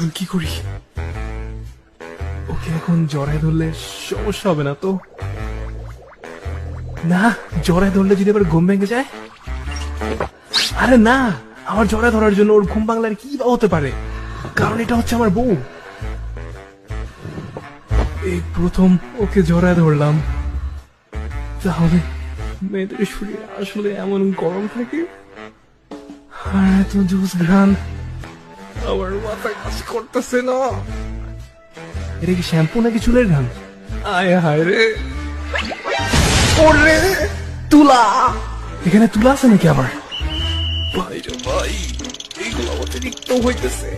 এখন কি করি? ওকে এখন জড়ায় ধরলে সমস্যা হবে না তো? না, জড়ায় ধরলে যদি আবার ঘুম ভেঙে যায়? আরে না, আমার জড়ায় ধরার জন্য ওর ঘুম ভাঙলে আর কি বা হতে পারে, কারণ এটা হচ্ছে আমার বউ। এই প্রথম ওকে জড়ায় ধরলাম। তাহলে মেয়েদের শরীর আসলে এমন গরম থাকে? আর এত জুস ঘ্রাণ আমার মাথা কাজ করতেছে না। এটা কি শ্যাম্পু নাকি চুলের ঘ্রাণ? আয় হায় রে, ওরে তুলা! এখানে তুলা আছে নাকি আবার? ভাই রে ভাই, এইগুলো অতিরিক্ত হইতেছে।